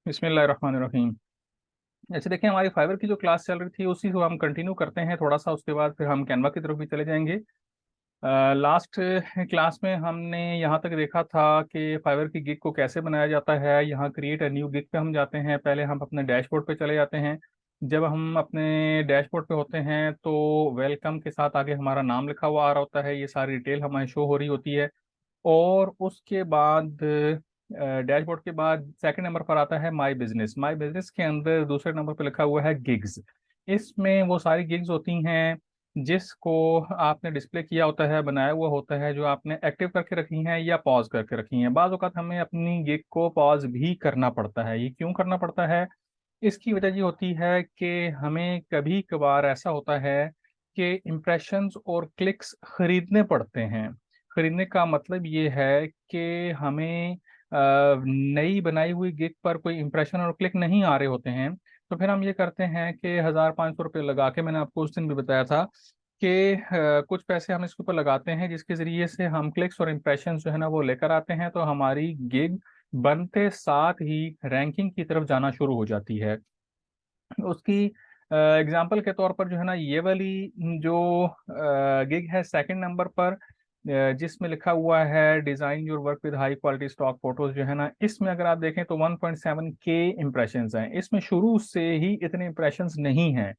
बिस्मिल्लाहिर्रहमानिर्रहीम। ऐसे देखिए, हमारी फाइवर की जो क्लास चल रही थी उसी को हम कंटिन्यू करते हैं थोड़ा सा, उसके बाद फिर हम कैनवा की तरफ भी चले जाएंगे। लास्ट क्लास में हमने यहाँ तक देखा था कि फाइवर की गिग को कैसे बनाया जाता है। यहाँ क्रिएट अ न्यू गिग पे हम जाते हैं। पहले हम अपने डैशबोर्ड पे चले जाते हैं। जब हम अपने डैशबोर्ड पे होते हैं तो वेलकम के साथ आगे हमारा नाम लिखा हुआ आ रहा होता है, ये सारी डिटेल हमें शो हो रही होती है। और उसके बाद डैशबोर्ड के बाद सेकंड नंबर पर आता है माय बिजनेस। माय बिजनेस के अंदर दूसरे नंबर पर लिखा हुआ है गिग्स। इसमें वो सारी गिग्स होती हैं जिसको आपने डिस्प्ले किया होता है, बनाया हुआ होता है, जो आपने एक्टिव करके रखी हैं या पॉज करके रखी हैं। बाज़ औक़ात हमें अपनी गिग को पॉज भी करना पड़ता है। ये क्यों करना पड़ता है? इसकी वजह ये होती है कि हमें कभी कभार ऐसा होता है कि इम्प्रेशंस और क्लिक्स खरीदने पड़ते हैं। खरीदने का मतलब ये है कि हमें नई बनाई हुई गिग पर कोई इम्प्रेशन और क्लिक नहीं आ रहे होते हैं। तो फिर हम ये करते हैं कि 1,500 रुपये लगा के, मैंने आपको उस दिन भी बताया था कि कुछ पैसे हम इसके ऊपर लगाते हैं जिसके ज़रिए से हम क्लिक्स और इम्प्रेशन जो है ना वो लेकर आते हैं, तो हमारी गिग बनते साथ ही रैंकिंग की तरफ जाना शुरू हो जाती है। उसकी एग्जांपल के तौर पर जो है ना, ये वाली जो गिग है सेकंड नंबर पर, जिसमें लिखा हुआ है design your work with high quality stock photos, जो है ना, इसमें अगर आप देखें तो 1.7 के इम्प्रेशंस हैं। इसमें शुरू से ही इतने इम्प्रेशंस नहीं हैं।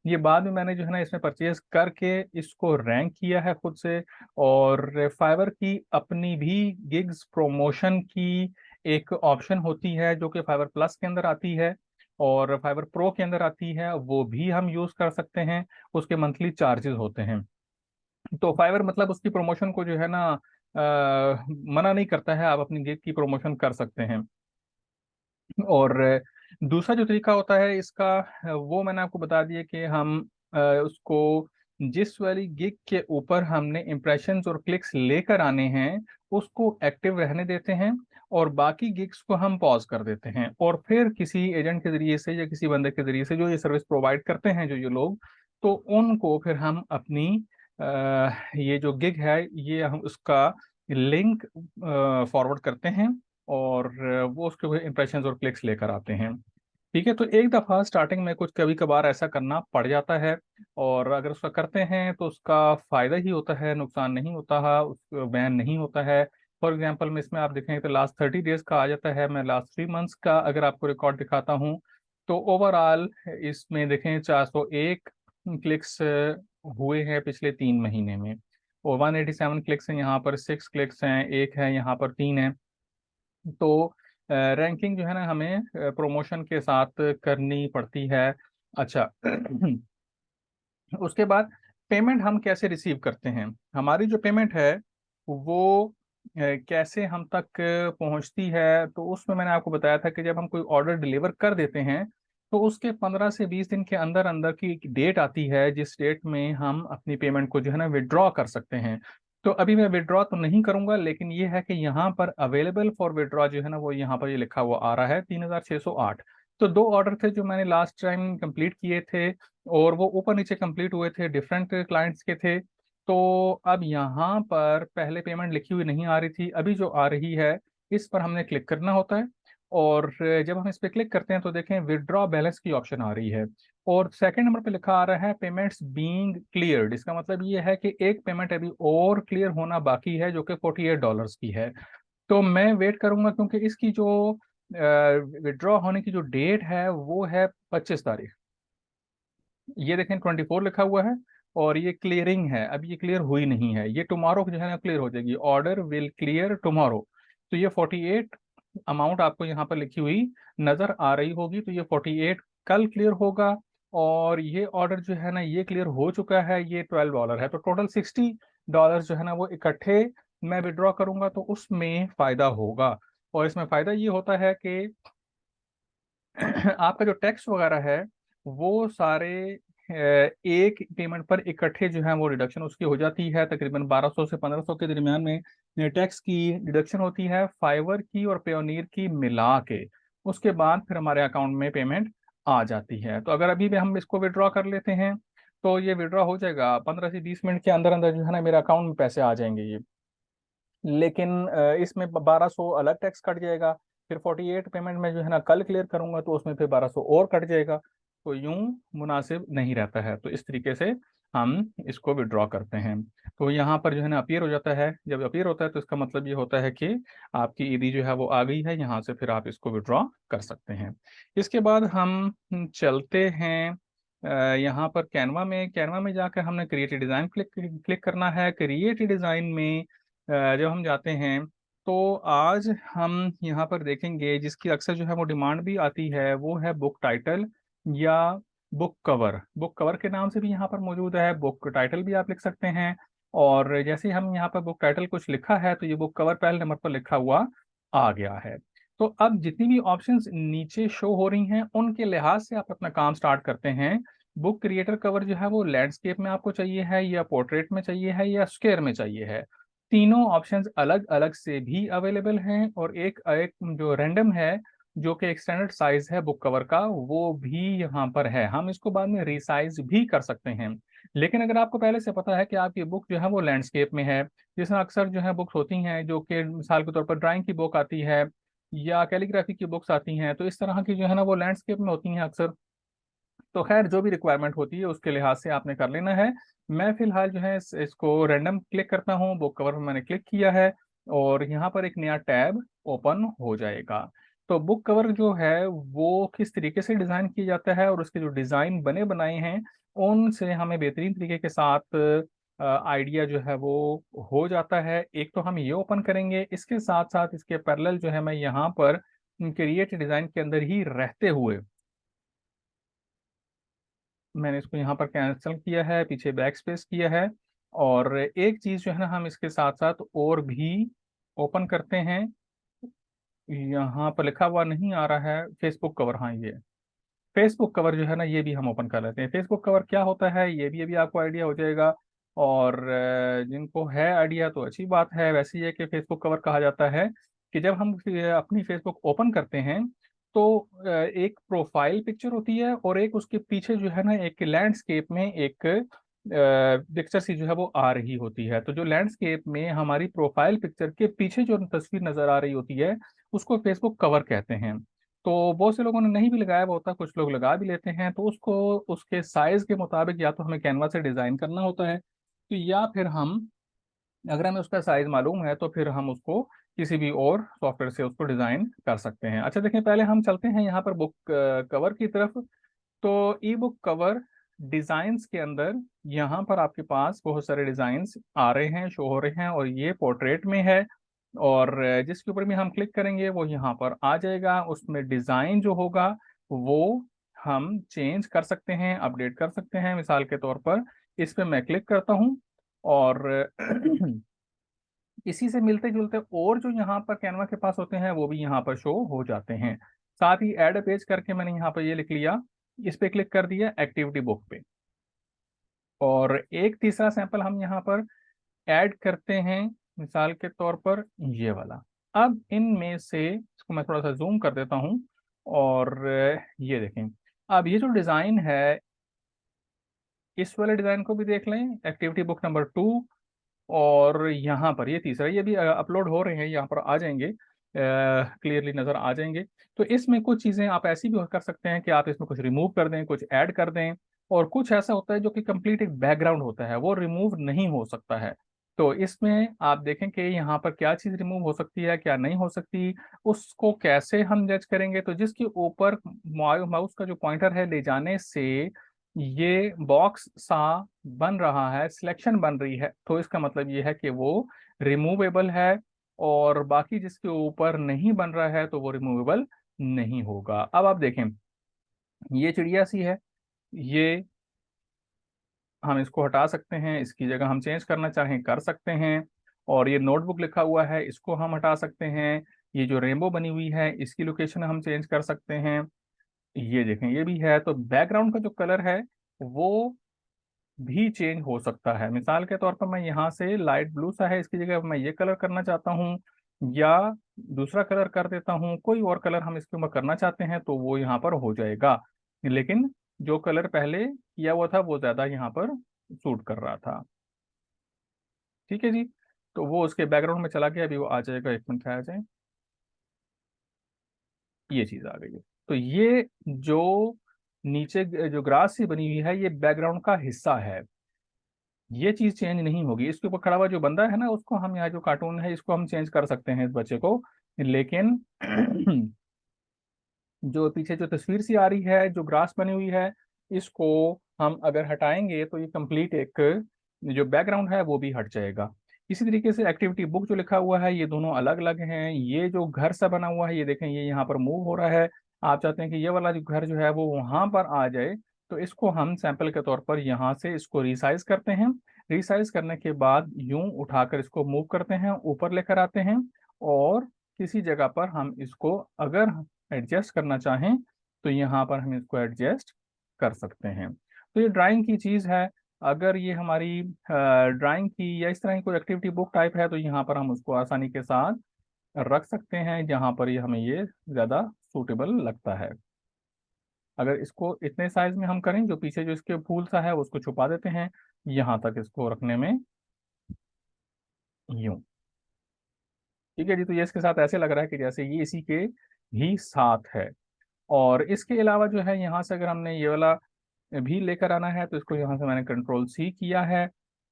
ये बाद में मैंने जो है ना इसमें परचेज करके इसको रैंक किया है खुद से। और फाइवर की अपनी भी गिग्स प्रमोशन की एक ऑप्शन होती है जो कि फाइवर प्लस के अंदर आती है और फाइबर प्रो के अंदर आती है, वो भी हम यूज कर सकते हैं। उसके मंथली चार्जेस होते हैं। तो फाइवर मतलब उसकी प्रमोशन को जो है ना मना नहीं करता है, आप अपनी गिग की प्रमोशन कर सकते हैं। और दूसरा जो तरीका होता है इसका, वो मैंने आपको बता दिया कि हम उसको जिस वाली गिग के ऊपर हमने इम्प्रेशंस और क्लिक्स लेकर आने हैं उसको एक्टिव रहने देते हैं, और बाकी गिग्स को हम पॉज कर देते हैं। और फिर किसी एजेंट के जरिए से या किसी बंदे के जरिए से जो ये सर्विस प्रोवाइड करते हैं, जो ये लोग, तो उनको फिर हम अपनी ये जो गिग है ये हम उसका लिंक फॉरवर्ड करते हैं और वो उसके ऊपर इंप्रेशंस और क्लिक्स लेकर आते हैं। ठीक है, तो एक दफ़ा स्टार्टिंग में कुछ कभी कभार ऐसा करना पड़ जाता है, और अगर उसका करते हैं तो उसका फ़ायदा ही होता है, नुकसान नहीं होता है, बैन नहीं होता है। फॉर एग्जांपल में इसमें आप देखें तो लास्ट 30 डेज का आ जाता है। मैं लास्ट 3 मंथ्स का अगर आपको रिकॉर्ड दिखाता हूँ तो ओवरऑल इसमें देखें 401 क्लिक्स हुए हैं पिछले 3 महीने में। और 187 क्लिक्स हैं यहाँ पर, 6 क्लिक्स हैं, एक है यहाँ पर, 3 है। तो रैंकिंग जो है ना हमें प्रमोशन के साथ करनी पड़ती है। अच्छा उसके बाद पेमेंट हम कैसे रिसीव करते हैं? हमारी जो पेमेंट है वो कैसे हम तक पहुंचती है, तो उसमें मैंने आपको बताया था कि जब हम कोई ऑर्डर डिलीवर कर देते हैं तो उसके 15 से 20 दिन के अंदर अंदर की एक डेट आती है जिस डेट में हम अपनी पेमेंट को जो है ना विड्रॉ कर सकते हैं। तो अभी मैं विड्रॉ तो नहीं करूंगा, लेकिन ये है कि यहाँ पर अवेलेबल फॉर विड्रॉ जो है ना वो यहाँ पर ये लिखा हुआ आ रहा है 3,608। तो 2 ऑर्डर थे जो मैंने लास्ट टाइम कंप्लीट किए थे, और वो ऊपर नीचे कंप्लीट हुए थे, डिफरेंट क्लाइंट्स के थे। तो अब यहाँ पर पहले पेमेंट लिखी हुई नहीं आ रही थी, अभी जो आ रही है इस पर हमने क्लिक करना होता है। और जब हम इस पर क्लिक करते हैं तो देखें विड्रॉ बैलेंस की ऑप्शन आ रही है, और सेकंड नंबर पे लिखा आ रहा है पेमेंट्स बीइंग क्लियर्ड। इसका मतलब ये है कि एक पेमेंट अभी और क्लियर होना बाकी है जो कि $48 की है। तो मैं वेट करूंगा क्योंकि इसकी जो विड्रॉ होने की जो डेट है वो है 25 तारीख। ये देखें 24 लिखा हुआ है, और ये क्लियरिंग है, अभी ये क्लियर हुई नहीं है। ये टुमारो जो है ना क्लियर हो जाएगी, ऑर्डर विल क्लियर टुमारो। तो ये 48 अमाउंट आपको यहाँ पर लिखी हुई नजर आ रही होगी, तो ये 48 कल क्लियर होगा। और ये ऑर्डर जो है ना ये क्लियर हो चुका है, ये $12 है, तो टोटल $60 जो है ना वो इकट्ठे मैं विड्रॉ करूंगा तो उसमें फायदा होगा। और इसमें फायदा ये होता है कि आपका जो टैक्स वगैरह है वो सारे एक पेमेंट पर इकट्ठे जो है वो डिडक्शन उसकी हो जाती है। तकरीबन 1200 से 1500 के दरमियान में टैक्स की डिडक्शन होती है, फाइवर की और पेयोनियर की मिला के। उसके बाद फिर हमारे अकाउंट में पेमेंट आ जाती है। तो अगर अभी भी हम इसको विड्रॉ कर लेते हैं तो ये विड्रॉ हो जाएगा 15 से 20 मिनट के अंदर अंदर जो है ना मेरे अकाउंट में पैसे आ जाएंगे ये। लेकिन इसमें 1200 अलग टैक्स कट जाएगा, फिर 48 पेमेंट में जो है ना कल क्लियर करूंगा तो उसमें फिर 1200 और कट जाएगा, तो यूं मुनासिब नहीं रहता है। तो इस तरीके से हम इसको विड्रॉ करते हैं। तो यहाँ पर जो है ना अपीयर हो जाता है, जब अपीयर होता है तो इसका मतलब ये होता है कि आपकी ईदी जो है वो आ गई है, यहाँ से फिर आप इसको विड्रॉ कर सकते हैं। इसके बाद हम चलते हैं यहाँ पर कैनवा में जाकर हमने क्रिएट डिज़ाइन क्लिक क्लिक करना है। क्रिएट डिज़ाइन में जब हम जाते हैं तो आज हम यहाँ पर देखेंगे, जिसकी अक्सर जो है वो डिमांड भी आती है, वो है बुक टाइटल या बुक कवर। बुक कवर के नाम से भी यहाँ पर मौजूद है, बुक टाइटल भी आप लिख सकते हैं। और जैसे ही हम यहाँ पर बुक टाइटल कुछ लिखा है तो ये बुक कवर पहले नंबर पर लिखा हुआ आ गया है। तो अब जितनी भी ऑप्शंस नीचे शो हो रही हैं उनके लिहाज से आप अपना काम स्टार्ट करते हैं। बुक क्रिएटर कवर जो है वो लैंडस्केप में आपको चाहिए है, या पोर्ट्रेट में चाहिए है, या स्क्वायर में चाहिए है। तीनों ऑप्शंस अलग अलग से भी अवेलेबल हैं, और एक एक जो रैंडम है, जो कि एक स्टैंडर्ड साइज है बुक कवर का, वो भी यहाँ पर है। हम इसको बाद में रिसाइज भी कर सकते हैं। लेकिन अगर आपको पहले से पता है कि आपकी बुक जो है वो लैंडस्केप में है, जिसमें अक्सर जो है बुक्स होती हैं जो कि मिसाल के तौर पर ड्राइंग की बुक आती है या कैलीग्राफी की बुक्स आती हैं, तो इस तरह की जो है ना वो लैंडस्केप में होती हैं अक्सर। तो खैर जो भी रिक्वायरमेंट होती है उसके लिहाज से आपने कर लेना है। मैं फिलहाल जो है इसको रैंडम क्लिक करता हूँ, बुक कवर में मैंने क्लिक किया है, और यहाँ पर एक नया टैब ओपन हो जाएगा। तो बुक कवर जो है वो किस तरीके से डिज़ाइन किया जाता है और उसके जो डिज़ाइन बने बनाए हैं उनसे हमें बेहतरीन तरीके के साथ आइडिया जो है वो हो जाता है। एक तो हम ये ओपन करेंगे, इसके साथ साथ इसके पैरेलल जो है मैं यहाँ पर क्रिएट डिज़ाइन के अंदर ही रहते हुए मैंने इसको यहाँ पर कैंसिल किया है, पीछे बैक स्पेस किया है। और एक चीज़ जो है ना हम इसके साथ साथ और भी ओपन करते हैं। यहाँ पर लिखा हुआ नहीं आ रहा है फेसबुक कवर, हाँ ये फेसबुक कवर जो है ना ये भी हम ओपन कर लेते हैं। फेसबुक कवर क्या होता है ये भी अभी आपको आइडिया हो जाएगा। और जिनको है आइडिया तो अच्छी बात है। वैसे ये कि फेसबुक कवर कहा जाता है कि जब हम अपनी फेसबुक ओपन करते हैं तो एक प्रोफाइल पिक्चर होती है, और एक उसके पीछे जो है ना एक लैंडस्केप में एक पिक्चर सी जो है वो आ रही होती है। तो जो लैंडस्केप में हमारी प्रोफाइल पिक्चर के पीछे जो तस्वीर नजर आ रही होती है उसको फेसबुक कवर कहते हैं। तो बहुत से लोगों ने नहीं भी लगाया हुआ होता, कुछ लोग लगा भी लेते हैं। तो उसको उसके साइज के मुताबिक या तो हमें कैनवा से डिजाइन करना होता है, तो या फिर हम, अगर हमें उसका साइज मालूम है तो फिर हम उसको किसी भी और सॉफ्टवेयर से उसको डिजाइन कर सकते हैं। अच्छा देखें, पहले हम चलते हैं यहाँ पर बुक कवर की तरफ। तो ई बुक कवर डिजाइन्स के अंदर यहाँ पर आपके पास बहुत सारे डिजाइन्स आ रहे हैं, शो हो रहे हैं, और ये पोर्ट्रेट में है। और जिसके ऊपर भी हम क्लिक करेंगे वो यहाँ पर आ जाएगा। उसमें डिजाइन जो होगा वो हम चेंज कर सकते हैं, अपडेट कर सकते हैं। मिसाल के तौर पर इस पे मैं क्लिक करता हूँ, और इसी से मिलते जुलते और जो यहाँ पर कैनवा के पास होते हैं वो भी यहाँ पर शो हो जाते हैं। साथ ही ऐड पेज करके मैंने यहाँ पर ये लिख लिया, इस पे क्लिक कर दिया एक्टिविटी बुक पे। और एक तीसरा सैंपल हम यहाँ पर ऐड करते हैं, मिसाल के तौर पर ये वाला। अब इनमें से इसको मैं थोड़ा सा जूम कर देता हूँ, और ये देखें। अब ये जो डिज़ाइन है इस वाले डिज़ाइन को भी देख लें, एक्टिविटी बुक नंबर 2। और यहाँ पर ये तीसरा, ये भी अपलोड हो रहे हैं, यहाँ पर आ जाएंगे, क्लियरली नज़र आ जाएंगे। तो इसमें कुछ चीज़ें आप ऐसी भी कर सकते हैं कि आप इसमें कुछ रिमूव कर दें, कुछ ऐड कर दें। और कुछ ऐसा होता है जो कि कंप्लीट एक बैकग्राउंड होता है, वो रिमूव नहीं हो सकता है। तो इसमें आप देखें कि यहाँ पर क्या चीज़ रिमूव हो सकती है, क्या नहीं हो सकती, उसको कैसे हम जज करेंगे। तो जिसके ऊपर माउस का जो पॉइंटर है ले जाने से ये बॉक्स सा बन रहा है, सिलेक्शन बन रही है, तो इसका मतलब ये है कि वो रिमूवेबल है। और बाकी जिसके ऊपर नहीं बन रहा है तो वो रिमूवेबल नहीं होगा। अब आप देखें, ये चिड़िया सी है, ये हम इसको हटा सकते हैं, इसकी जगह हम चेंज करना चाहें कर सकते हैं। और ये नोटबुक लिखा हुआ है, इसको हम हटा सकते हैं। ये जो रेनबो बनी हुई है इसकी लोकेशन हम चेंज कर सकते हैं। ये देखें, ये भी है। तो बैकग्राउंड का जो कलर है वो भी चेंज हो सकता है। मिसाल के तौर पर मैं यहाँ से लाइट ब्लू सा है, इसकी जगह मैं ये कलर करना चाहता हूँ, या दूसरा कलर कर देता हूँ, कोई और कलर हम इसके ऊपर करना चाहते हैं तो वो यहाँ पर हो जाएगा। लेकिन जो कलर पहले किया हुआ था वो ज़्यादा यहाँ पर सूट कर रहा था। ठीक है जी। तो वो उसके बैकग्राउंड में चला गया, अभी वो आ जाएगा, एक मिनट आ जाए। ये चीज आ गई है। तो ये जो नीचे जो ग्रास से बनी हुई है ये बैकग्राउंड का हिस्सा है, ये चीज चेंज नहीं होगी। इसके ऊपर खड़ा हुआ जो बंदा है ना, उसको हम यहाँ जो कार्टून है इसको हम चेंज कर सकते हैं इस बच्चे को, लेकिन जो पीछे जो तस्वीर सी आ रही है जो ग्रास बनी हुई है, इसको हम अगर हटाएंगे तो ये कंप्लीट एक जो बैकग्राउंड है वो भी हट जाएगा। इसी तरीके से एक्टिविटी बुक जो लिखा हुआ है ये दोनों अलग अलग हैं। ये जो घर सा बना हुआ है ये देखें, ये यहाँ पर मूव हो रहा है। आप चाहते हैं कि ये वाला जो घर जो है वो वहां पर आ जाए, तो इसको हम सैंपल के तौर पर यहाँ से इसको रिसाइज करते हैं। रिसाइज करने के बाद यूं उठाकर इसको मूव करते हैं, ऊपर लेकर आते हैं, और किसी जगह पर हम इसको अगर एडजस्ट करना चाहें तो यहाँ पर हम इसको एडजस्ट कर सकते हैं। तो ये ड्राइंग की चीज़ है। अगर ये हमारी ड्राइंग की या इस तरह की कोई एक्टिविटी बुक टाइप है तो यहाँ पर हम उसको आसानी के साथ रख सकते हैं जहाँ पर ये हमें ये ज़्यादा सूटेबल लगता है। अगर इसको इतने साइज में हम करें, जो पीछे जो इसके फूल सा है उसको छुपा देते हैं यहाँ तक इसको रखने में, यूं। ठीक है जी, तो ये इसके साथ ऐसे लग रहा है कि जैसे ये इसी के ही साथ है। और इसके अलावा जो है यहाँ से अगर हमने ये वाला भी लेकर आना है तो इसको यहाँ से मैंने कंट्रोल सी किया है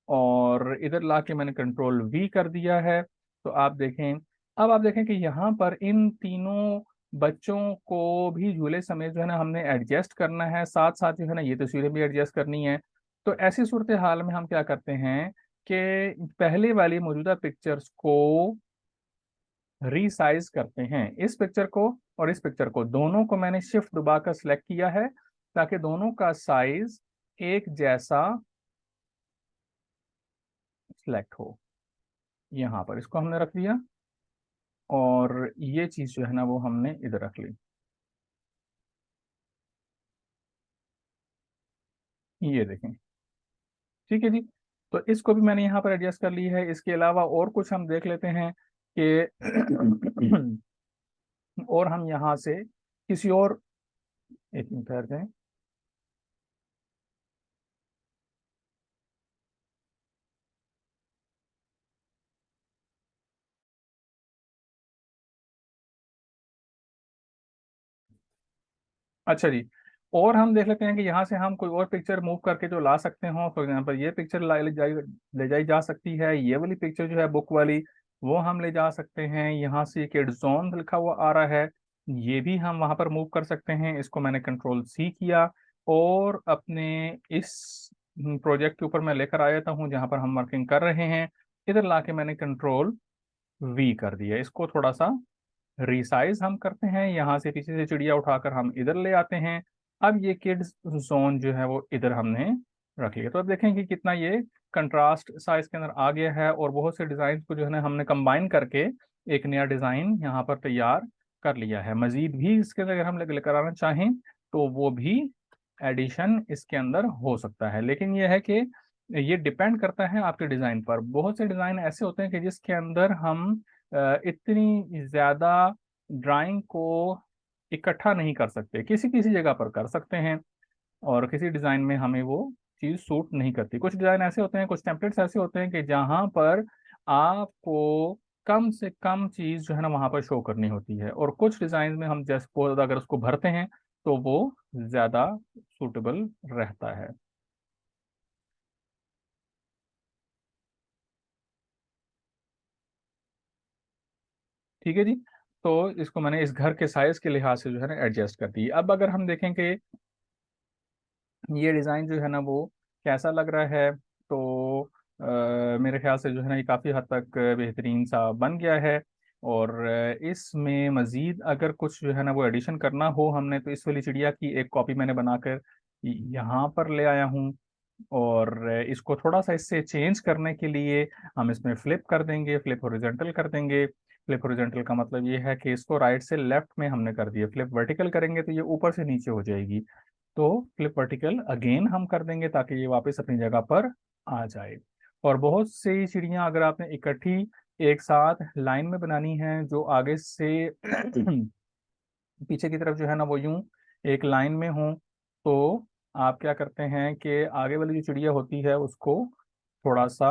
और इधर ला के मैंने कंट्रोल वी कर दिया है। तो आप देखें, अब आप देखें कि यहाँ पर इन तीनों बच्चों को भी झूले समेत जो है ना हमने एडजस्ट करना है, साथ साथ जो है ना ये तस्वीरें भी एडजस्ट करनी है। तो ऐसी सूरत हाल में हम क्या करते हैं कि पहले वाली मौजूदा पिक्चर्स को रीसाइज करते हैं। इस पिक्चर को और इस पिक्चर को दोनों को मैंने शिफ्ट दबाकर सिलेक्ट किया है ताकि दोनों का साइज एक जैसा सिलेक्ट हो। यहाँ पर इसको हमने रख दिया और ये चीज जो है ना वो हमने इधर रख ली। ये देखें, ठीक है जी। तो इसको भी मैंने यहाँ पर एडजस्ट कर ली है। इसके अलावा और कुछ हम देख लेते हैं कि और हम यहाँ से किसी और, एक मिनट ठहर जाएं। अच्छा जी, और हम देख लेते हैं कि यहाँ से हम कोई और पिक्चर मूव करके जो ला सकते हो। फॉर एग्जांपल ये पिक्चर ले जाई जा सकती है। ये वाली पिक्चर जो है बुक वाली वो हम ले जा सकते हैं। यहाँ से किड जोन लिखा हुआ आ रहा है, ये भी हम वहाँ पर मूव कर सकते हैं। इसको मैंने कंट्रोल सी किया और अपने इस प्रोजेक्ट के ऊपर मैं लेकर आया था हूँ जहाँ पर हम वर्किंग कर रहे हैं। इधर लाके मैंने कंट्रोल वी कर दिया। इसको थोड़ा सा रिसाइज हम करते हैं, यहाँ से पीछे से चिड़िया उठाकर हम इधर ले आते हैं। अब ये किड्स जोन जो है वो इधर हमने रख लिया। तो अब देखें कि कितना ये कंट्रास्ट सा इसके अंदर आ गया है और बहुत से डिजाइन को जो है ना हमने कंबाइन करके एक नया डिजाइन यहाँ पर तैयार कर लिया है। मजीद भी इसके अंदर अगर हम लेकर आना चाहें तो वो भी एडिशन इसके अंदर हो सकता है, लेकिन ये है कि ये डिपेंड करता है आपके डिजाइन पर। बहुत से डिजाइन ऐसे होते हैं कि जिसके अंदर हम इतनी ज्यादा ड्राइंग को इकट्ठा नहीं कर सकते, किसी किसी जगह पर कर सकते हैं और किसी डिजाइन में हमें वो चीज सूट नहीं करती। कुछ डिजाइन ऐसे होते हैं, कुछ टेम्पलेट्स ऐसे होते हैं कि जहां पर आपको कम से कम चीज जो है ना वहां पर शो करनी होती है, और कुछ डिजाइन में हम जैसे अगर उसको भरते हैं तो वो ज्यादा सूटेबल रहता है। ठीक है जी, तो इसको मैंने इस घर के साइज के लिहाज से जो है ना एडजस्ट कर दी। अब अगर हम देखें कि ये डिज़ाइन जो है ना वो कैसा लग रहा है, तो मेरे ख्याल से जो है ना ये काफ़ी हद तक बेहतरीन सा बन गया है। और इसमें मज़ीद अगर कुछ जो है ना वो एडिशन करना हो हमने, तो इस वाली चिड़िया की एक कॉपी मैंने बनाकर यहाँ पर ले आया हूँ। और इसको थोड़ा सा इससे चेंज करने के लिए हम इसमें फ्लिप कर देंगे, फ्लिप हॉरिजॉन्टल कर देंगे। फ्लिप हॉरिजॉन्टल का मतलब ये है कि इसको राइट से लेफ्ट में हमने कर दिया, फ्लिप वर्टिकल करेंगे तो ये ऊपर से नीचे हो जाएगी। तो फ्लिप वर्टिकल अगेन हम कर देंगे ताकि ये वापस अपनी जगह पर आ जाए। और बहुत सी चिड़ियां अगर आपने इकट्ठी एक साथ लाइन में बनानी है जो आगे से पीछे की तरफ जो है ना वो यूं एक लाइन में हो, तो आप क्या करते हैं कि आगे वाली जो चिड़िया होती है उसको थोड़ा सा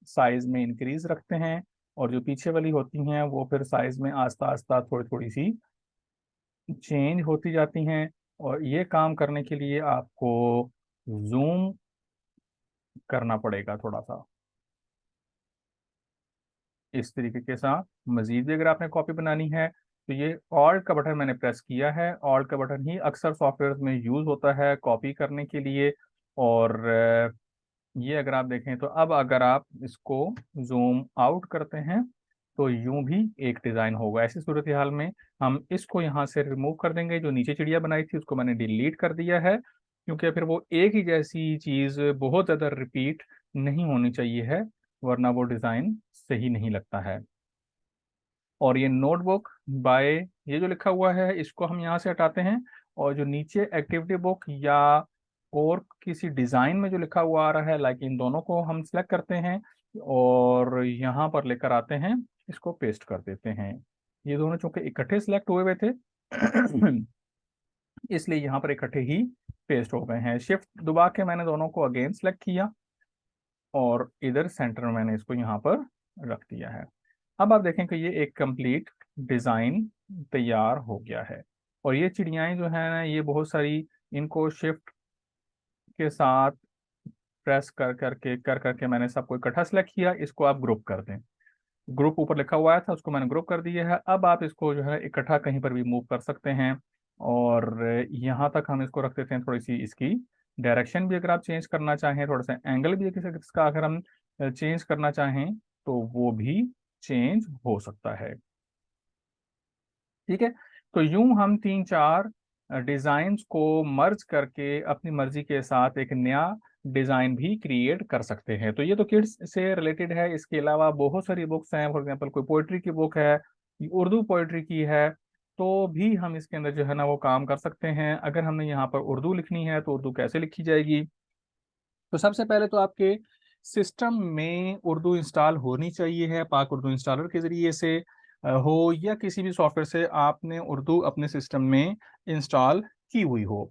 साइज में इंक्रीज रखते हैं, और जो पीछे वाली होती हैं वो फिर साइज में आस्ता आस्ता थोड़ी थोड़ी सी चेंज होती जाती हैं, और ये काम करने के लिए आपको जूम करना पड़ेगा थोड़ा सा इस तरीके के साथ। मजीद भी अगर आपने कॉपी बनानी है तो ये ऑल्ट का बटन मैंने प्रेस किया है। ऑल्ट का बटन ही अक्सर सॉफ्टवेयर में यूज होता है कॉपी करने के लिए। और ये अगर आप देखें तो अब अगर आप इसको जूम आउट करते हैं तो यूं भी एक डिजाइन होगा। ऐसी सूरत हाल में हम इसको यहाँ से रिमूव कर देंगे। जो नीचे चिड़िया बनाई थी उसको मैंने डिलीट कर दिया है, क्योंकि फिर वो एक ही जैसी चीज बहुत ज्यादा रिपीट नहीं होनी चाहिए है, वरना वो डिजाइन सही नहीं लगता है। और ये नोटबुक बाय ये जो लिखा हुआ है इसको हम यहाँ से हटाते हैं, और जो नीचे एक्टिविटी बुक या और किसी डिजाइन में जो लिखा हुआ आ रहा है, लाइक इन दोनों को हम सिलेक्ट करते हैं और यहाँ पर लेकर आते हैं, इसको पेस्ट कर देते हैं। ये दोनों चूंकि इकट्ठे सिलेक्ट हुए हुए थे इसलिए यहाँ पर इकट्ठे ही पेस्ट हो गए हैं। शिफ्ट दबा के मैंने दोनों को अगेन सेलेक्ट किया और इधर सेंटर में मैंने इसको यहाँ पर रख दिया है। अब आप देखें कि ये एक कंप्लीट डिजाइन तैयार हो गया है। और ये चिड़ियाएं जो है ना, ये बहुत सारी, इनको शिफ्ट के साथ प्रेस कर करके मैंने सबको इकट्ठा सेलेक्ट किया। इसको आप ग्रुप कर दें। ग्रुप ऊपर लिखा हुआ था उसको मैंने ग्रुप कर दिया है। अब आप इसको जो है इकट्ठा कहीं पर भी मूव कर सकते हैं। और यहाँ तक हम इसको रख देते हैं। थोड़ी सी इसकी डायरेक्शन भी अगर आप चेंज करना चाहें, थोड़ा सा एंगल भी किसी इसका अगर हम चेंज करना चाहें तो वो भी चेंज हो सकता है। ठीक है, तो यूं हम तीन चार डिजाइन्स को मर्ज करके अपनी मर्जी के साथ एक नया डिजाइन भी क्रिएट कर सकते हैं। तो ये तो किड्स से रिलेटेड है। इसके अलावा बहुत सारी बुक्स हैं। फॉर एग्जांपल कोई पोइट्री की बुक है, उर्दू पोइट्री की है, तो भी हम इसके अंदर जो है ना वो काम कर सकते हैं। अगर हमने यहाँ पर उर्दू लिखनी है तो उर्दू कैसे लिखी जाएगी? तो सबसे पहले तो आपके सिस्टम में उर्दू इंस्टॉल होनी चाहिए है। पाक उर्दू इंस्टॉलर के जरिए से हो या किसी भी सॉफ्टवेयर से आपने उर्दू अपने सिस्टम में इंस्टॉल की हुई हो।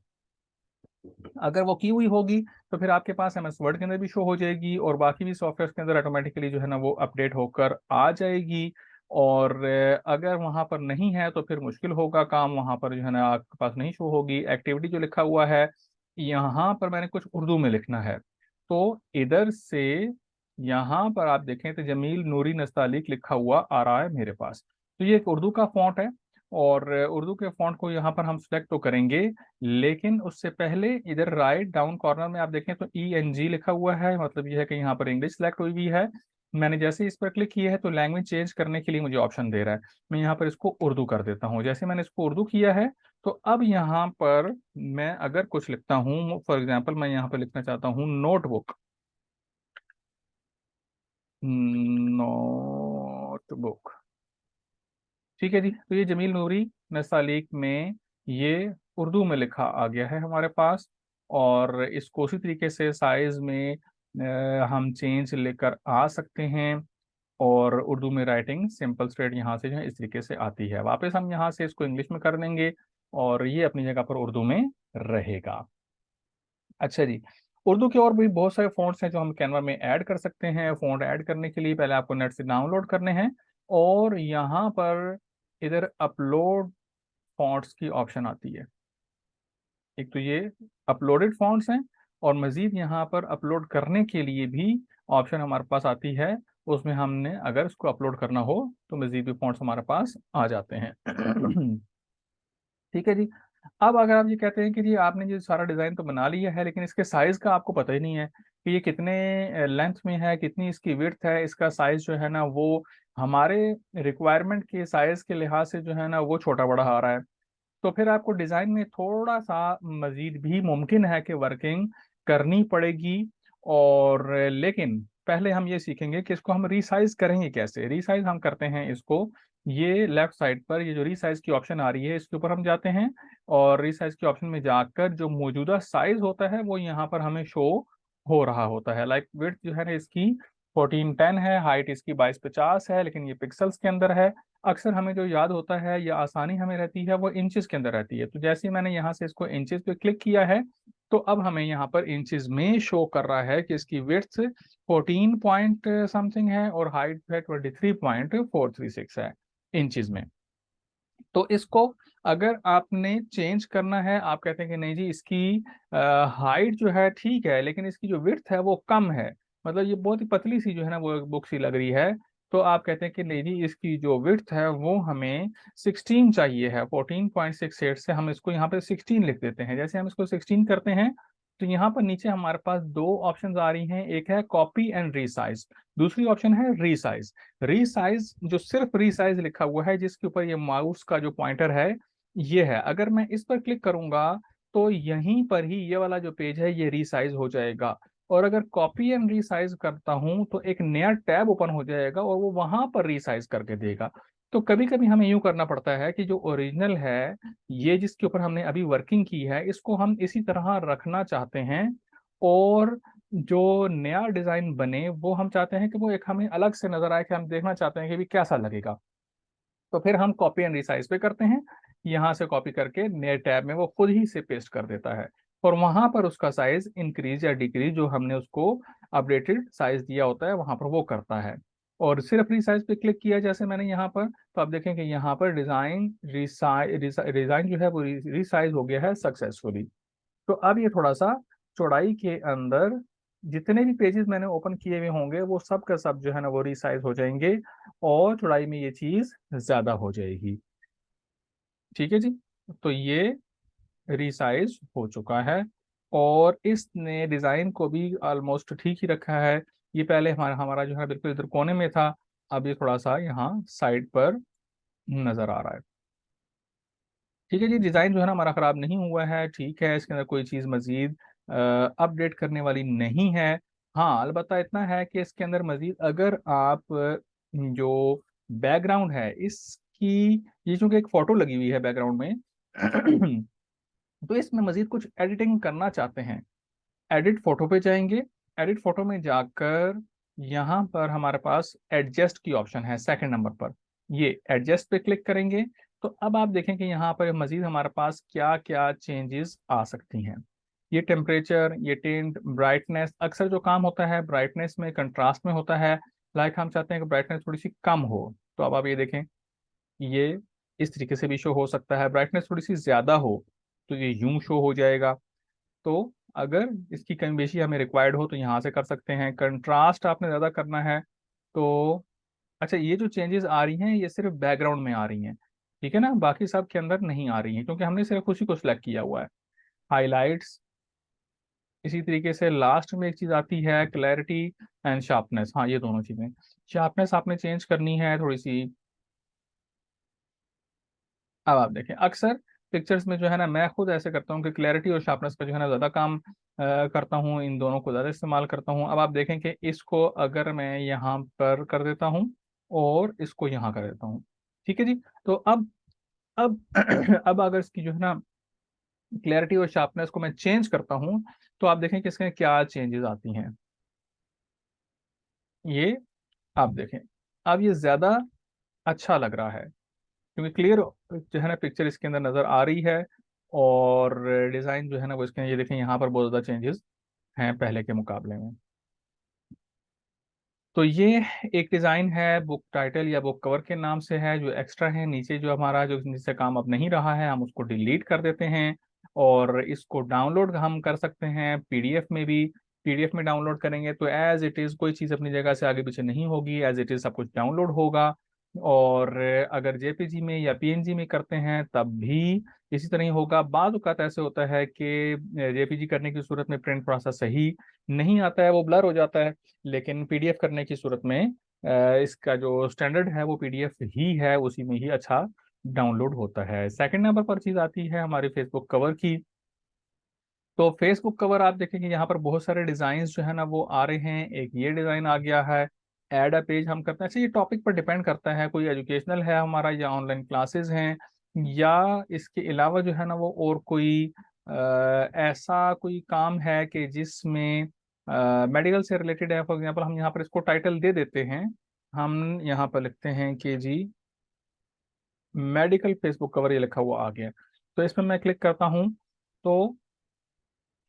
अगर वो की हुई होगी तो फिर आपके पास एमएस वर्ड के अंदर भी शो हो जाएगी और बाकी भी सॉफ्टवेयर के अंदर ऑटोमेटिकली जो है ना वो अपडेट होकर आ जाएगी। और अगर वहां पर नहीं है तो फिर मुश्किल होगा काम, वहां पर जो है ना आपके पास नहीं शो होगी। एक्टिविटी जो लिखा हुआ है यहाँ पर मैंने कुछ उर्दू में लिखना है, तो इधर से यहाँ पर आप देखें तो जमील नूरी नस्तालिक लिखा हुआ आ रहा है मेरे पास। तो ये एक उर्दू का फॉन्ट है, और उर्दू के फॉन्ट को यहाँ पर हम सिलेक्ट तो करेंगे, लेकिन उससे पहले इधर राइट डाउन कॉर्नर में आप देखें तो ENG लिखा हुआ है। मतलब यह है कि यहाँ पर इंग्लिश सिलेक्ट हुई हुई है। मैंने जैसे इस पर क्लिक किया है तो लैंग्वेज चेंज करने के लिए मुझे ऑप्शन दे रहा है। मैं यहाँ पर इसको उर्दू कर देता हूँ। जैसे मैंने इसको उर्दू किया है तो अब यहाँ पर मैं अगर कुछ लिखता हूँ, फॉर एग्जाम्पल मैं यहाँ पर लिखना चाहता हूँ नोटबुक। नोटबुक, ठीक है जी। तो ये जमील नूरी नस्तालिक में ये उर्दू में लिखा आ गया है हमारे पास। और इसको उसी तरीके से साइज में हम चेंज लेकर आ सकते हैं। और उर्दू में राइटिंग सिंपल स्ट्रेट यहाँ से जो है इस तरीके से आती है। वापस हम यहाँ से इसको इंग्लिश में कर देंगे और ये अपनी जगह पर उर्दू में रहेगा। अच्छा जी, उर्दू के और भी बहुत सारे फ़ॉन्ट्स हैं जो हम कैनवा में ऐड कर सकते हैं। फ़ॉन्ट ऐड करने के लिए पहले आपको नेट से डाउनलोड करने हैं, और यहाँ पर इधर अपलोड फ़ॉन्ट्स की ऑप्शन आती है। एक तो ये अपलोडेड फ़ॉन्ट्स हैं, और मज़ीद यहाँ पर अपलोड करने के लिए भी ऑप्शन हमारे पास आती है। उसमें हमने अगर इसको अपलोड करना हो तो मज़ीद भी फ़ॉन्ट्स हमारे पास आ जाते हैं। ठीक है जी। अब अगर आप ये कहते हैं कि जी आपने ये सारा डिजाइन तो बना लिया है, लेकिन इसके साइज का आपको पता ही नहीं है कि ये कितने लेंथ में है, कितनी इसकी विड्थ है, इसका साइज जो है ना वो हमारे रिक्वायरमेंट के साइज के लिहाज से जो है ना वो छोटा बड़ा आ रहा है, तो फिर आपको डिजाइन में थोड़ा सा मजीद भी मुमकिन है कि वर्किंग करनी पड़ेगी। और लेकिन पहले हम ये सीखेंगे कि इसको हम रीसाइज करेंगे कैसे। रीसाइज हम करते हैं इसको, ये लेफ्ट साइड पर ये जो रीसाइज की ऑप्शन आ रही है इसके ऊपर हम जाते हैं, और रीसाइज की ऑप्शन में जाकर जो मौजूदा साइज होता है वो यहाँ पर हमें शो हो रहा होता है। लाइक विड्थ जो है ना इसकी 1410 है, हाइट इसकी 2250 है, लेकिन ये पिक्सल्स के अंदर है। अक्सर हमें जो याद होता है या आसानी हमें रहती है वो इंचेस के अंदर रहती है। तो जैसे ही मैंने यहाँ से इसको इंचेस पे क्लिक किया है तो अब हमें यहाँ पर इंचेस में शो कर रहा है कि इसकी विड्थ 14 पॉइंट समथिंग है और हाइट है 23.436 है इंचेस में। तो इसको अगर आपने चेंज करना है, आप कहते हैं कि नहीं जी इसकी हाइट जो है ठीक है लेकिन इसकी जो विड्थ है वो कम है, मतलब ये बहुत ही पतली सी जो है ना वो बुक सी लग रही है, तो आप कहते हैं कि नहीं जी इसकी जो विड्थ है वो हमें 16 चाहिए है। 14.68 से हम इसको यहाँ पे 16 लिख देते हैं। जैसे हम इसको 16 करते हैं तो यहाँ पर नीचे हमारे पास दो ऑप्शंस आ रही हैं, एक है कॉपी एंड रीसाइज, दूसरी ऑप्शन है रीसाइज। रीसाइज जो सिर्फ रीसाइज लिखा हुआ है जिसके ऊपर ये माउस का जो पॉइंटर है ये है, अगर मैं इस पर क्लिक करूंगा तो यहीं पर ही ये वाला जो पेज है ये रीसाइज हो जाएगा। और अगर कॉपी एंड रीसाइज करता हूं तो एक नया टैब ओपन हो जाएगा और वो वहां पर रीसाइज करके देगा। तो कभी कभी हमें यूं करना पड़ता है कि जो ओरिजिनल है ये जिसके ऊपर हमने अभी वर्किंग की है इसको हम इसी तरह रखना चाहते हैं, और जो नया डिजाइन बने वो हम चाहते हैं कि वो एक हमें अलग से नजर आए, कि हम देखना चाहते हैं कि भी कैसा लगेगा। तो फिर हम कॉपी एंड रिसाइज पे करते हैं, यहाँ से कॉपी करके नए टैब में वो खुद ही से पेस्ट कर देता है, और वहां पर उसका साइज इंक्रीज या डिक्रीज जो हमने उसको अपडेटेड साइज दिया होता है वहां पर वो करता है। और सिर्फ रिसाइज पे क्लिक किया जैसे मैंने यहाँ पर, तो आप देखें कि यहाँ पर डिजाइन जो है वो रिसाइज हो गया है सक्सेसफुली। तो अब ये थोड़ा सा चौड़ाई के अंदर जितने भी पेजेस मैंने ओपन किए हुए होंगे वो सब का सब जो है ना वो रिसाइज हो जाएंगे, और चौड़ाई में ये चीज ज्यादा हो जाएगी। ठीक है जी, तो ये रिसाइज हो चुका है, और इसने डिजाइन को भी ऑलमोस्ट ठीक ही रखा है। ये पहले हमारा हमारा जो है बिल्कुल इधर कोने में था, अब ये थोड़ा सा यहाँ साइड पर नजर आ रहा है। ठीक है जी, डिजाइन जो है ना हमारा खराब नहीं हुआ है, ठीक है, इसके अंदर कोई चीज मजीद अपडेट करने वाली नहीं है। हाँ अलबत्ता इतना है कि इसके अंदर मजीद अगर आप जो बैकग्राउंड है इसकी, ये चूंकि एक फोटो लगी हुई है बैकग्राउंड में तो इसमें मजीद कुछ एडिटिंग करना चाहते हैं, एडिट फोटो पे जाएंगे। एडिट फोटो में जाकर यहाँ पर हमारे पास एडजस्ट की ऑप्शन है सेकंड नंबर पर, ये एडजस्ट पे क्लिक करेंगे। तो अब आप देखें कि यहाँ पर मजीद हमारे पास क्या क्या चेंजेस आ सकती हैं। ये टेम्परेचर, ये टिंट, ब्राइटनेस, अक्सर जो काम होता है ब्राइटनेस में कंट्रास्ट में होता है, लाइक हम चाहते हैं कि ब्राइटनेस थोड़ी सी कम हो, तो अब आप ये देखें ये इस तरीके से भी शो हो सकता है। ब्राइटनेस थोड़ी सी ज्यादा हो तो ये यूं शो हो जाएगा। तो अगर इसकी कमी बेशी हमें रिक्वायर्ड हो तो यहाँ से कर सकते हैं। कंट्रास्ट आपने ज़्यादा करना है तो, अच्छा ये जो चेंजेस आ रही हैं ये सिर्फ बैकग्राउंड में आ रही हैं, ठीक है ना, बाकी सब के अंदर नहीं आ रही हैं क्योंकि हमने सिर्फ उसी को सिलेक्ट किया हुआ है। हाइलाइट्स, इसी तरीके से लास्ट में एक चीज़ आती है क्लैरिटी एंड शार्पनेस, हाँ ये दोनों चीज़ें। शार्पनेस आपने चेंज करनी है थोड़ी सी। अब आप देखें अक्सर पिक्चर्स में जो है ना मैं खुद ऐसे करता हूँ कि क्लैरिटी और शार्पनेस का जो है ना ज़्यादा काम करता हूँ, इन दोनों को ज़्यादा इस्तेमाल करता हूँ। अब आप देखें कि इसको अगर मैं यहाँ पर कर देता हूँ और इसको यहाँ कर देता हूँ, ठीक है जी। तो अब अब अगर इसकी जो है ना क्लैरिटी और शार्पनेस को मैं चेंज करता हूँ तो आप देखें कि इसमें क्या चेंजेस आती हैं। ये आप देखें अब ये ज़्यादा अच्छा लग रहा है क्योंकि क्लियर जो है ना पिक्चर इसके अंदर नज़र आ रही है, और डिज़ाइन जो है ना वो इसके, ये देखें यहाँ पर बहुत ज़्यादा चेंजेस हैं पहले के मुकाबले में। तो ये एक डिज़ाइन है बुक टाइटल या बुक कवर के नाम से है, जो एक्स्ट्रा है नीचे जो हमारा जो जिससे काम अब नहीं रहा है हम उसको डिलीट कर देते हैं, और इसको डाउनलोड हम कर सकते हैं पीडीएफ में भी। पीडीएफ में डाउनलोड करेंगे तो एज इट इज़ कोई चीज़ अपनी जगह से आगे पीछे नहीं होगी, एज इट इज़ सब कुछ डाउनलोड होगा। और अगर जेपीजी में या पीएनजी में करते हैं तब भी इसी तरह ही होगा। बाज़ औक़ात ऐसे होता है कि जेपीजी करने की सूरत में प्रिंट थोड़ा सा सही नहीं आता है, वो ब्लर हो जाता है, लेकिन पीडीएफ करने की सूरत में इसका जो स्टैंडर्ड है वो पीडीएफ ही है, उसी में ही अच्छा डाउनलोड होता है। सेकंड नंबर पर चीज़ आती है हमारे फेसबुक कवर की। तो फेसबुक कवर आप देखेंगे यहाँ पर बहुत सारे डिजाइन जो है ना वो आ रहे हैं, एक ये डिजाइन आ गया है। ऐड अ पेज हम करते हैं, अच्छा ये टॉपिक पर डिपेंड करता है, कोई एजुकेशनल है हमारा या ऑनलाइन क्लासेस हैं, या इसके अलावा जो है ना वो और कोई ऐसा कोई काम है कि जिसमें मेडिकल से रिलेटेड है। फॉर एग्जांपल हम यहाँ पर इसको टाइटल दे देते हैं, हम यहाँ पर लिखते हैं कि जी मेडिकल फेसबुक कवर, ये लिखा हुआ आ गया। तो इसमें मैं क्लिक करता हूँ तो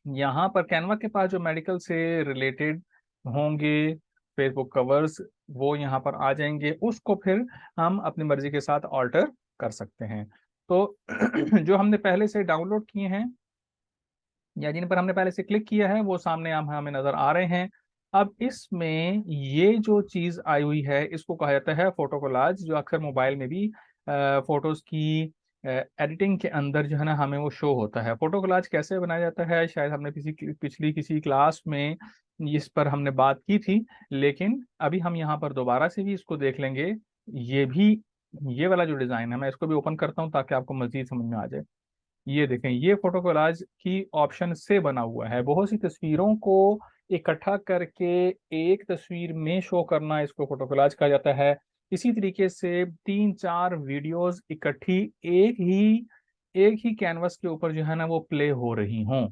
यहाँ पर कैनवा के पास जो मेडिकल से रिलेटेड होंगे फेसबुक कवर्स वो यहाँ पर आ जाएंगे, उसको फिर हम अपनी मर्जी के साथ ऑल्टर कर सकते हैं। तो जो हमने पहले से डाउनलोड किए हैं या जिन पर हमने पहले से क्लिक किया है वो सामने हमें नजर आ रहे हैं। अब इसमें ये जो चीज आई हुई है इसको कहा जाता है फोटो कोलाज, जो अक्सर मोबाइल में भी फोटोज की एडिटिंग के अंदर जो है ना हमें वो शो होता है। फोटो कोलाज कैसे बनाया जाता है शायद हमने पिछली किसी क्लास में इस पर हमने बात की थी, लेकिन अभी हम यहाँ पर दोबारा से भी इसको देख लेंगे। ये भी, ये वाला जो डिजाइन है मैं इसको भी ओपन करता हूँ ताकि आपको मजीद समझ में आ जाए। ये देखें, ये फोटो कोलाज की ऑप्शन से बना हुआ है। बहुत सी तस्वीरों को इकट्ठा करके एक तस्वीर में शो करना इसको फोटो कोलाज कहा जाता है। इसी तरीके से 3-4 वीडियोस इकट्ठी एक ही कैनवस के ऊपर जो है ना वो प्ले हो रही हों,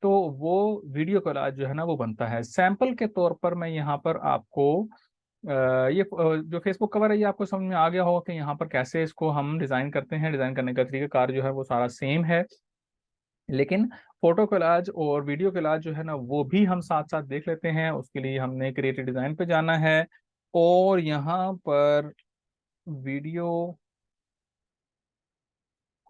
तो वो वीडियो कोलाज जो है ना वो बनता है। सैंपल के तौर पर मैं यहाँ पर आपको जो फेसबुक कवर है ये आपको समझ में आ गया होगा कि यहाँ पर कैसे इसको हम डिजाइन करते हैं। डिजाइन करने का तरीका कार जो है वो सारा सेम है, लेकिन फोटो कोलाज और वीडियो कोलाज जो है ना वो भी हम साथ साथ देख लेते हैं। उसके लिए हमने क्रिएटिव डिजाइन पे जाना है और यहाँ पर वीडियो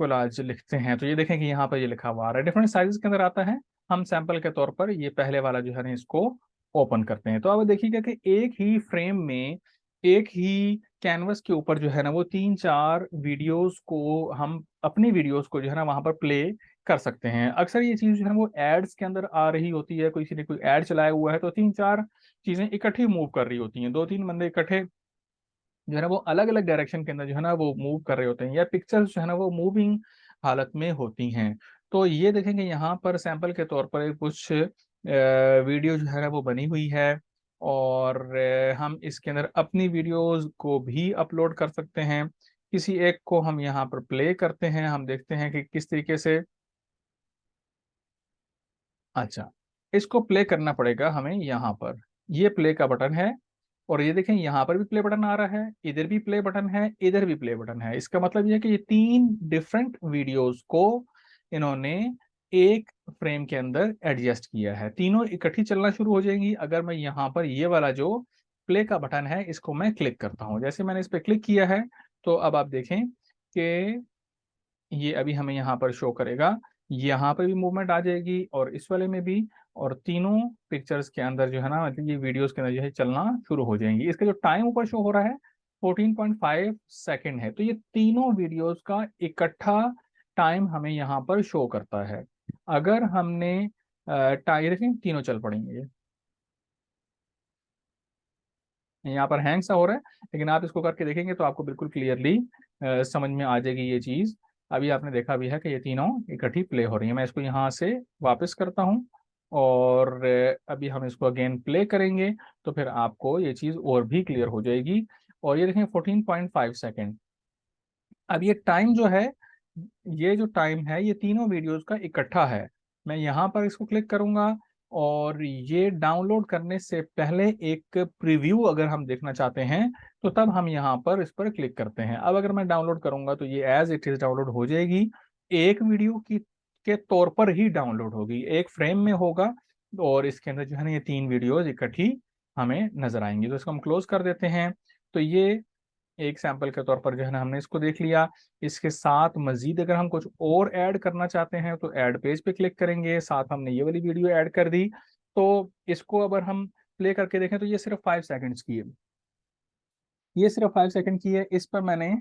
कोलाज लिखते हैं तो ये देखें कि यहाँ पर ये लिखा हुआ आ रहा है, डिफरेंट साइजेस के अंदर आता है। हम सैंपल के तौर पर ये पहले वाला जो है ना इसको ओपन करते हैं। तो अब देखिएगा कि एक ही फ्रेम में एक ही कैनवस के ऊपर जो है ना वो 3-4 वीडियोस को हम अपनी वीडियोस को जो है ना वहां पर प्ले कर सकते हैं। अक्सर ये चीज जो है ना वो एड्स के अंदर आ रही होती है, किसी ने कोई एड चलाया हुआ है तो 3-4 चीजें इकट्ठी मूव कर रही होती हैं, 2-3 बंदे इकट्ठे जो है ना वो अलग अलग डायरेक्शन के अंदर जो है ना वो मूव कर रहे होते हैं, या पिक्चर्स जो है ना वो मूविंग हालत में होती हैं। तो ये देखेंगे यहाँ पर सैंपल के तौर पर कुछ वीडियो जो है ना वो बनी हुई है और हम इसके अंदर अपनी वीडियोस को भी अपलोड कर सकते हैं। किसी एक को हम यहाँ पर प्ले करते हैं, हम देखते हैं कि किस तरीके से। अच्छा, इसको प्ले करना पड़ेगा हमें यहाँ पर, ये प्ले का बटन है और ये देखें यहाँ पर भी प्ले बटन आ रहा है, इधर भी प्ले बटन है, इधर भी प्ले बटन है। इसका मतलब ये है कि ये 3 डिफरेंट वीडियोस को इन्होंने एक फ्रेम के अंदर एडजस्ट किया है। तीनों इकट्ठी चलना शुरू हो जाएंगी अगर मैं यहाँ पर ये वाला जो प्ले का बटन है इसको मैं क्लिक करता हूँ। जैसे मैंने इस पर क्लिक किया है तो अब आप देखें कि ये अभी हमें यहाँ पर शो करेगा, यहाँ पर भी मूवमेंट आ जाएगी और इस वाले में भी, और तीनों पिक्चर्स के अंदर जो है ना मतलब ये वीडियोस के अंदर जो है चलना शुरू हो जाएंगी। इसका जो टाइम ऊपर शो हो रहा है 14.5 सेकेंड है, तो ये तीनों वीडियोस का इकट्ठा टाइम हमें यहाँ पर शो करता है। अगर हमने टाइम देखें तीनों चल पड़ेंगे, यहाँ पर हैंग सा हो रहा है लेकिन आप इसको करके देखेंगे तो आपको बिल्कुल क्लियरली समझ में आ जाएगी ये चीज़। अभी आपने देखा भी है कि ये तीनों इकट्ठी प्ले हो रही है। मैं इसको यहाँ से वापस करता हूँ और अभी हम इसको अगेन प्ले करेंगे तो फिर आपको ये चीज़ और भी क्लियर हो जाएगी। और ये देखें 14.5 सेकेंड। अब ये टाइम जो है, ये जो टाइम है ये तीनों वीडियोस का इकट्ठा है। मैं यहाँ पर इसको क्लिक करूंगा और ये डाउनलोड करने से पहले एक प्रीव्यू अगर हम देखना चाहते हैं तो तब हम यहाँ पर इस पर क्लिक करते हैं। अब अगर मैं डाउनलोड करूंगा तो ये एज इट इज डाउनलोड हो जाएगी, एक वीडियो की के तौर पर ही डाउनलोड होगी, एक फ्रेम में होगा और इसके अंदर जो है ना ये 3 वीडियोज इकट्ठी हमें नजर आएंगी। तो इसको हम क्लोज कर देते हैं। तो ये एक सैंपल के तौर पर जो है ना हमने इसको देख लिया। इसके साथ मजीद अगर हम कुछ और ऐड करना चाहते हैं तो ऐड पेज पे क्लिक करेंगे, साथ हमने ये वाली वीडियो ऐड कर दी। तो इसको अगर हम प्ले करके देखें तो ये सिर्फ 5 सेकंड्स की है, ये सिर्फ 5 सेकंड की है। इस पर मैंने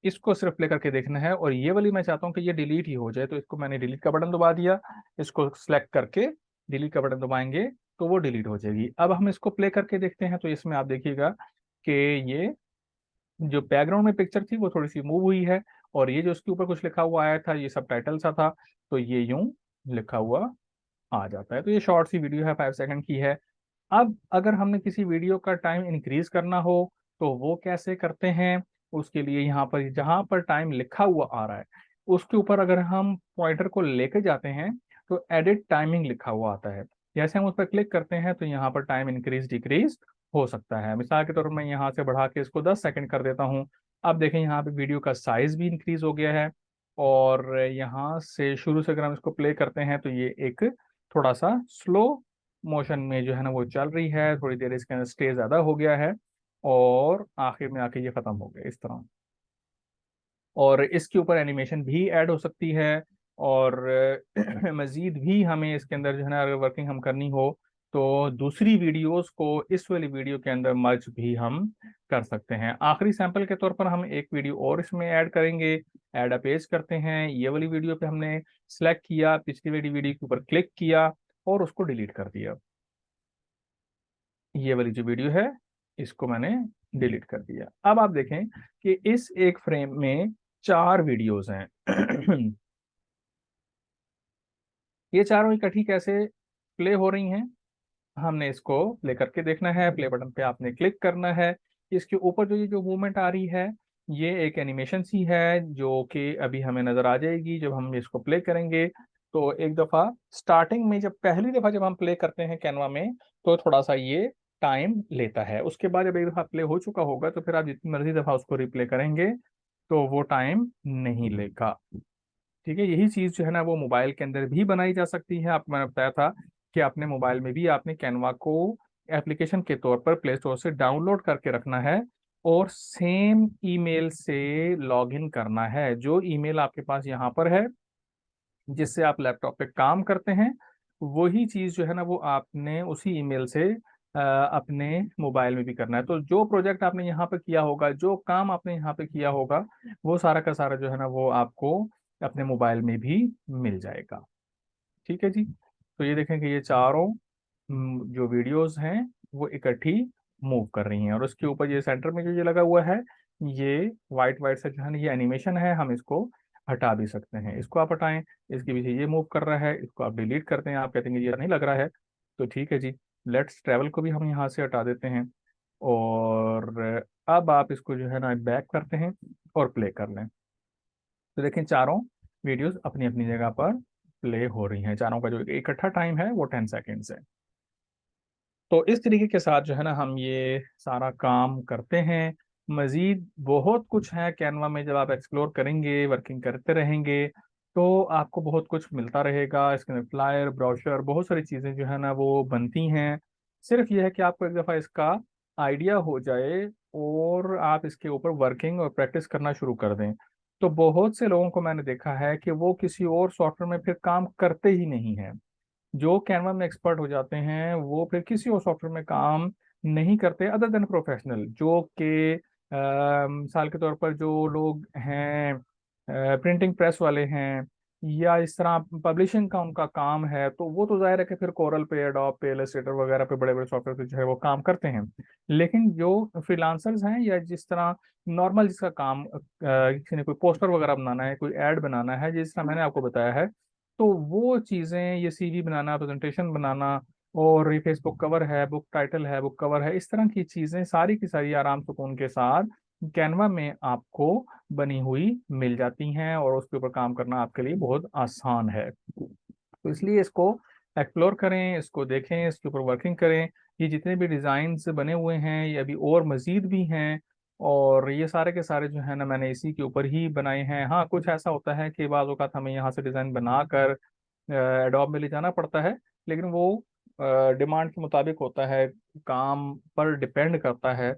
इसको सिर्फ प्ले करके देखना है और ये वाली मैं चाहता हूँ कि ये डिलीट ही हो जाए, तो इसको मैंने डिलीट का बटन दबा दिया। इसको सिलेक्ट करके डिलीट का बटन दबाएंगे तो वो डिलीट हो जाएगी। अब हम इसको प्ले करके देखते हैं तो इसमें आप देखिएगा कि ये जो बैकग्राउंड में पिक्चर थी वो थोड़ी सी मूव हुई है और ये जो उसके ऊपर कुछ लिखा हुआ आया था ये सब टाइटल सा था तो ये यूं लिखा हुआ आ जाता है। तो ये शॉर्ट सी वीडियो है, 5 सेकंड की है। अब अगर हमने किसी वीडियो का टाइम इंक्रीज करना हो तो वो कैसे करते हैं, उसके लिए यहाँ पर जहाँ पर टाइम लिखा हुआ आ रहा है उसके ऊपर अगर हम पॉइंटर को लेके जाते हैं तो एडिट टाइमिंग लिखा हुआ आता है। जैसे हम उस पर क्लिक करते हैं तो यहाँ पर टाइम इंक्रीज डिक्रीज हो सकता है। मिसाल के तौर पर मैं यहाँ से बढ़ा के इसको 10 सेकंड कर देता हूँ। अब देखें यहाँ पे वीडियो का साइज भी इंक्रीज हो गया है और यहाँ से शुरू से अगर हम इसको प्ले करते हैं तो ये एक थोड़ा सा स्लो मोशन में जो है ना वो चल रही है, थोड़ी देर इसके अंदर स्टे ज्यादा हो गया है। और आखिर में आके ये खत्म हो गया इस तरह। और इसके ऊपर एनिमेशन भी ऐड हो सकती है, और मजीद भी हमें इसके अंदर जो है ना, अगर वर्किंग हम करनी हो तो दूसरी वीडियोस को इस वाली वीडियो के अंदर मर्ज भी हम कर सकते हैं। आखिरी सैंपल के तौर पर हम एक वीडियो और इसमें ऐड करेंगे। ऐड अ पेज करते हैं, ये वाली वीडियो पे हमने सेलेक्ट किया, पिछली वाली वीडियो के ऊपर क्लिक किया और उसको डिलीट कर दिया। ये वाली जो वीडियो है इसको मैंने डिलीट कर दिया। अब आप देखें कि इस एक फ्रेम में 4 वीडियोस हैं। ये चारों इकट्ठी कैसे प्ले हो रही हैं, हमने इसको प्ले करके देखना है। प्ले बटन पे आपने क्लिक करना है। इसके ऊपर जो ये जो मूवमेंट आ रही है, ये एक एनिमेशन सी है जो कि अभी हमें नजर आ जाएगी जब हम इसको प्ले करेंगे। तो एक दफा स्टार्टिंग में, जब पहली दफा जब हम प्ले करते हैं कैनवा में, तो थोड़ा सा ये टाइम लेता है। उसके बाद जब एक दफा प्ले हो चुका होगा तो फिर आप जितनी मर्जी दफा उसको रिप्ले करेंगे तो वो टाइम नहीं लेगा। ठीक है, यही चीज जो है ना वो मोबाइल के अंदर भी बनाई जा सकती है। आपको मैंने बताया था कि अपने मोबाइल में भी आपने कैनवा को एप्लीकेशन के तौर पर प्ले स्टोर से डाउनलोड करके रखना है, और सेम ईमेल से लॉगिन करना है। जो ईमेल आपके पास यहाँ पर है जिससे आप लैपटॉप पे काम करते हैं, वही चीज जो है ना वो आपने उसी ईमेल से अपने मोबाइल में भी करना है। तो जो प्रोजेक्ट आपने यहाँ पे किया होगा, जो काम आपने यहाँ पे किया होगा, वो सारा का सारा जो है ना वो आपको अपने मोबाइल में भी मिल जाएगा। ठीक है जी। तो ये देखें कि ये चारों जो वीडियोस हैं वो इकट्ठी मूव कर रही हैं, और उसके ऊपर ये सेंटर में जो ये लगा हुआ है, ये वाइट वाइट से जो है ना ये एनिमेशन है, हम इसको हटा भी सकते हैं। इसको आप हटाएं, इसके पीछे ये मूव कर रहा है, इसको आप डिलीट करते हैं, आप कहते हैं कि ये नहीं लग रहा है, तो ठीक है जी। लेट्स ट्रेवल को भी हम यहाँ से हटा देते हैं, और अब आप इसको जो है ना बैक करते हैं और प्ले कर लें। तो देखें चारों वीडियोस अपनी अपनी जगह पर प्ले हो रही हैं। चारों का जो इकट्ठा टाइम है वो 10 सेकेंड्स है। तो इस तरीके के साथ जो है ना हम ये सारा काम करते हैं। मजीद बहुत कुछ है कैनवा में, जब आप एक्सप्लोर करेंगे, वर्किंग करते रहेंगे, तो आपको बहुत कुछ मिलता रहेगा। इसके अंदर फ्लायर, ब्रोशर, बहुत सारी चीज़ें जो है ना वो बनती हैं। सिर्फ यह है कि आपको एक दफ़ा इसका आइडिया हो जाए और आप इसके ऊपर वर्किंग और प्रैक्टिस करना शुरू कर दें, तो बहुत से लोगों को मैंने देखा है कि वो किसी और सॉफ्टवेयर में फिर काम करते ही नहीं हैं। जो कैनवा में एक्सपर्ट हो जाते हैं वो फिर किसी और सॉफ्टवेयर में काम नहीं करते अदर देन प्रोफेशनल, जो कि मिसाल के तौर पर जो लोग हैं प्रिंटिंग प्रेस वाले हैं, या इस तरह पब्लिशिंग का उनका काम है, तो वो तो जाहिर है कि फिर कोरल पे, एडोब पे, इलस्ट्रेटर वगैरह पे, बड़े बड़े सॉफ्टवेयर पे जो है वो काम करते हैं। लेकिन जो फ्रीलांसर्स हैं, या जिस तरह नॉर्मल जिसका काम किसी ने कोई पोस्टर वगैरह बनाना है, कोई एड बनाना है, जिस तरह मैंने आपको बताया है, तो वो चीज़ें, ये सीवी बनाना, प्रेजेंटेशन बनाना, और ये फेसबुक कवर है, बुक टाइटल है, बुक कवर है, इस तरह की चीज़ें सारी की सारी आराम सुकून के साथ कैनवा में आपको बनी हुई मिल जाती हैं, और उसके ऊपर काम करना आपके लिए बहुत आसान है। तो इसलिए इसको एक्सप्लोर करें, इसको देखें, इसके ऊपर वर्किंग करें। ये जितने भी डिज़ाइंस बने हुए हैं ये अभी और मज़ीद भी हैं, और ये सारे के सारे जो है ना मैंने इसी के ऊपर ही बनाए हैं। हाँ, कुछ ऐसा होता है कि बाज़ औक़ात हमें यहाँ से डिज़ाइन बनाकर एडोब में ले जाना पड़ता है, लेकिन वो डिमांड के मुताबिक होता है, काम पर डिपेंड करता है।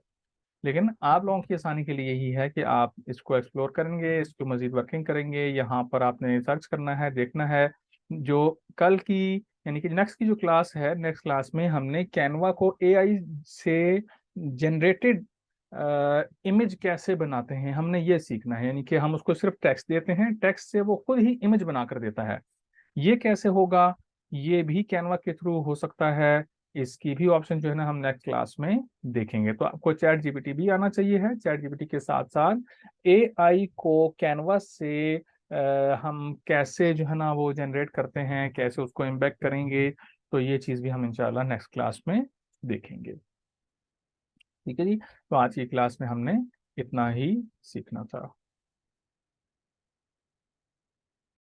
लेकिन आप लोगों की आसानी के लिए यही है कि आप इसको एक्सप्लोर करेंगे, इसको मजीद वर्किंग करेंगे। यहाँ पर आपने सर्च करना है, देखना है। जो कल की, यानी कि नेक्स्ट की जो क्लास है, नेक्स्ट क्लास में हमने कैनवा को एआई से जनरेटेड इमेज कैसे बनाते हैं, हमने ये सीखना है। यानी कि हम उसको सिर्फ टेक्स्ट देते हैं, टेक्स्ट से वो खुद ही इमेज बनाकर देता है। ये कैसे होगा, ये भी कैनवा के थ्रू हो सकता है। इसकी भी ऑप्शन जो है ना हम नेक्स्ट क्लास में देखेंगे। तो आपको चैट जीपीटी भी आना चाहिए है। चैट जीपीटी के साथ साथ एआई को कैनवास से हम कैसे जो है ना वो जनरेट करते हैं, कैसे उसको इम्बेड करेंगे, तो ये चीज़ भी हम इंशाल्लाह नेक्स्ट क्लास में देखेंगे। ठीक है जी। तो आज की क्लास में हमने इतना ही सीखना था।